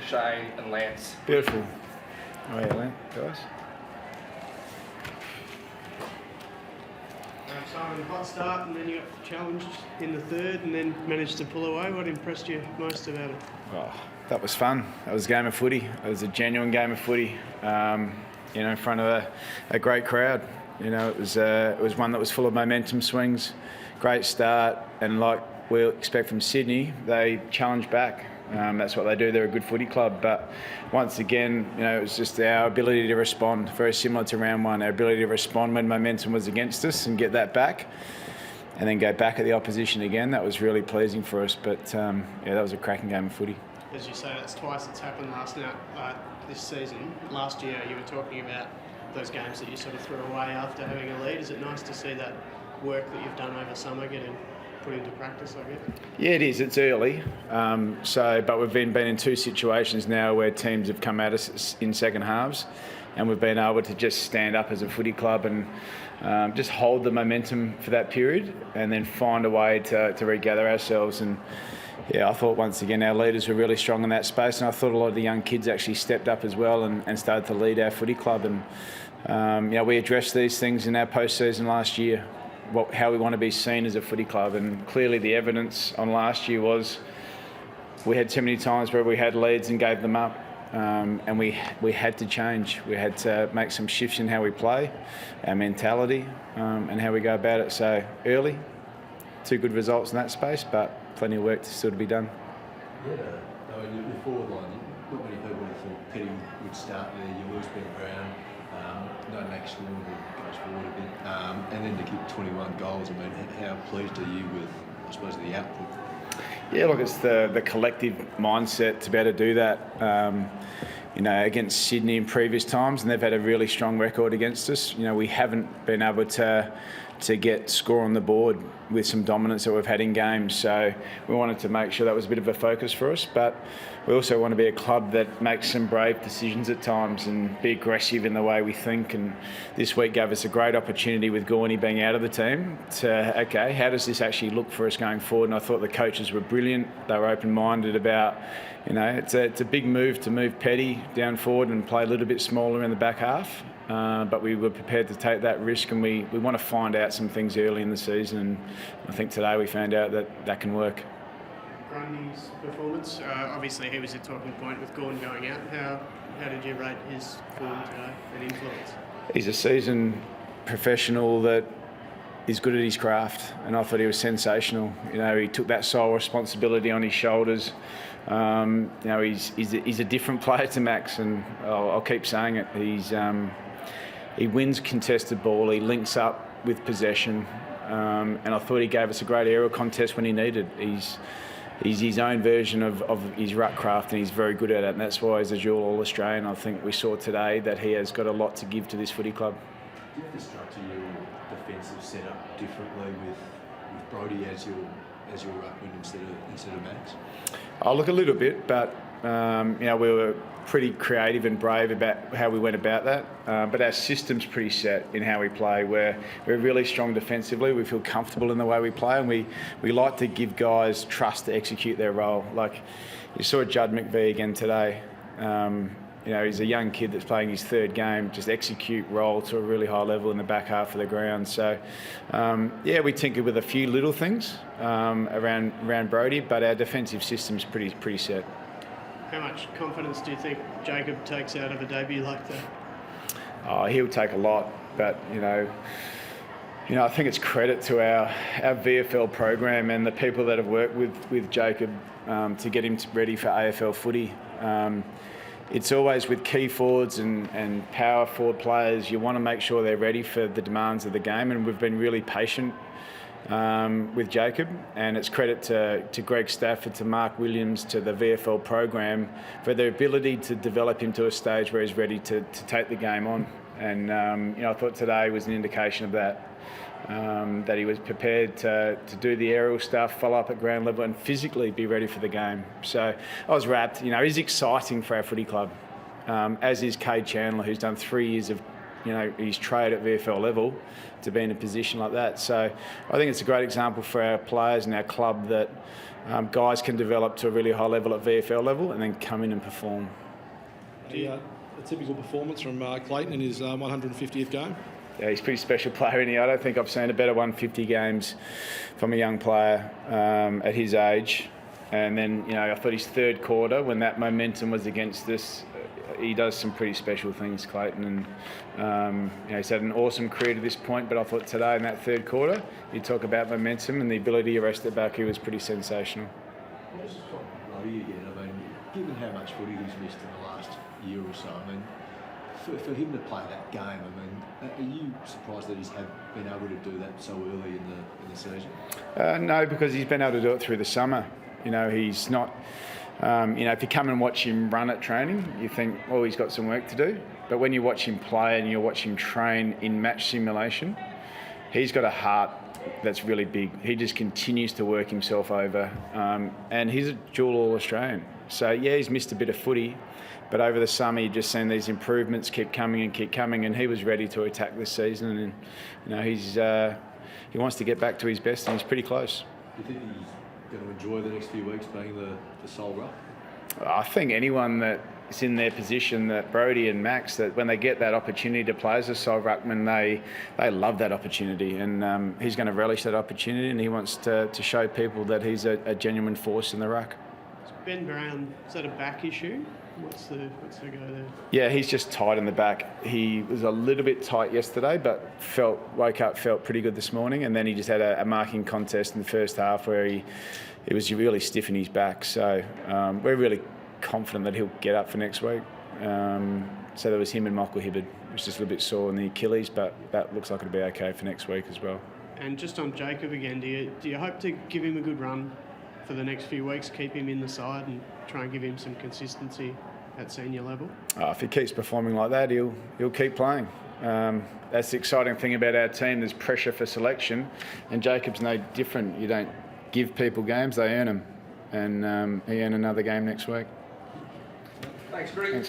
Shane and Lance. Beautiful. Oh yeah, Lance, guys. Simon, hot start, and then you got challenged in the third and then managed to pull away. What impressed you most about it? Oh, that was fun. That was a game of footy. It was a genuine game of footy, in front of a great crowd. It was one that was full of momentum swings, great start, and like we expect from Sydney, they challenged back. That's what they do. They're a good footy club. But once again, it was just our ability to respond, very similar to round one, our ability to respond when momentum was against us and get that back, and then go back at the opposition again. That was really pleasing for us. But that was a cracking game of footy. As you say, that's twice it's happened this season. Last year, you were talking about those games that you sort of threw away after having a lead. Is it nice to see that work that you've done over summer getting put into practice, I guess? Yeah, it is. It's early. But we've been in two situations now where teams have come at us in second halves, and we've been able to just stand up as a footy club and just hold the momentum for that period, and then find a way to regather ourselves. And I thought once again our leaders were really strong in that space, and I thought a lot of the young kids actually stepped up as well and started to lead our footy club. And we addressed these things in our post-season last year. How we want to be seen as a footy club, and clearly the evidence on last year was we had too many times where we had leads and gave them up, and we had to change. We had to make some shifts in how we play, our mentality, and how we go about it. So early, two good results in that space, but plenty of work still to be done. Yeah, the forward line, not many people would have thought Petty would start there. You lose Ben Brown, no Max Storm goes forward a bit, and then to kick 21 goals. I mean, how pleased are you with, I suppose, the output? Yeah, look, it's the collective mindset to be able to do that. Against Sydney in previous times, and they've had a really strong record against us. We haven't been able to get score on the board with some dominance that we've had in games. So we wanted to make sure that was a bit of a focus for us. But we also want to be a club that makes some brave decisions at times and be aggressive in the way we think. And this week gave us a great opportunity with Gorney being out of the team to, how does this actually look for us going forward? And I thought the coaches were brilliant. They were open-minded about, it's a big move to move Petty down forward and play a little bit smaller in the back half. But we were prepared to take that risk, and we want to find out some things early in the season, and I think today we found out that can work. Grundy's performance, obviously he was a talking point with Gawn going out. How did you rate his form today and influence? He's a seasoned professional that is good at his craft, and I thought he was sensational. He took that sole responsibility on his shoulders. He's a different player to Max, and I'll keep saying it. He wins contested ball, he links up with possession, and I thought he gave us a great aerial contest when he needed. He's his own version of his ruck craft, and he's very good at it, and that's why he's a dual All-Australian. I think we saw today that he has got a lot to give to this footy club. Do you have to structure your defensive setup differently with Brodie as your ruckman instead of Max? I'll look a little bit, but we were pretty creative and brave about how we went about that. But our system's pretty set in how we play. We're really strong defensively. We feel comfortable in the way we play, and we like to give guys trust to execute their role. Like you saw Judd McVie again today. He's a young kid that's playing his third game, just execute role to a really high level in the back half of the ground. So, we tinkered with a few little things around Brodie, but our defensive system's pretty set. How much confidence do you think Jacob takes out of a debut like that? Oh, he'll take a lot, but I think it's credit to our VFL program and the people that have worked with Jacob to get him ready for AFL footy. It's always with key forwards and power forward players, you want to make sure they're ready for the demands of the game, and we've been really patient with Jacob, and it's credit to Greg Stafford, to Mark Williams, to the VFL program for their ability to develop him to a stage where he's ready to take the game on. And I thought today was an indication of that. That he was prepared to do the aerial stuff, follow up at ground level, and physically be ready for the game. So I was wrapped. He's exciting for our footy club, as is Cade Chandler, who's done 3 years of his trade at VFL level to be in a position like that. So I think it's a great example for our players and our club that guys can develop to a really high level at VFL level and then come in and perform. A typical performance from Clayton in his 150th game. Yeah, he's a pretty special player, isn't he? I don't think I've seen a better 150 games from a young player at his age. And then, I thought his third quarter, when that momentum was against us, he does some pretty special things, Clayton. And, he's had an awesome career to this point, but I thought today in that third quarter, you talk about momentum and the ability to arrest it back, he was pretty sensational. Just on Robbie again, given how much footy he's missed in the last year or so, for him to play that game, are you surprised that he's been able to do that so early in the season? No, because he's been able to do it through the summer. He's not. If you come and watch him run at training, you think, oh, he's got some work to do. But when you watch him play and you watch him train in match simulation, he's got a heart that's really big. He just continues to work himself over, and he's a dual All-Australian. So yeah, he's missed a bit of footy, but over the summer you've just seen these improvements keep coming, and he was ready to attack this season. And he wants to get back to his best, and he's pretty close. Do you think he's going to enjoy the next few weeks being the sole ruck? I think anyone that's in their position, that Brodie and Max, that when they get that opportunity to play as a sole ruckman, they love that opportunity, and he's going to relish that opportunity, and he wants to show people that he's a genuine force in the ruck. Ben Brown, is that a back issue? What's the go there? Yeah, he's just tight in the back. He was a little bit tight yesterday, but felt pretty good this morning. And then he just had a marking contest in the first half where he was really stiff in his back. So we're really confident that he'll get up for next week. So there was him and Michael Hibberd, which is just a little bit sore in the Achilles, but that looks like it'll be okay for next week as well. And just on Jacob again, do you hope to give him a good run for the next few weeks, keep him in the side and try and give him some consistency at senior level? If he keeps performing like that, he'll keep playing. That's the exciting thing about our team. There's pressure for selection, and Jacob's no different. You don't give people games, they earn them. And he earned another game next week. Thanks, Greg. Thanks.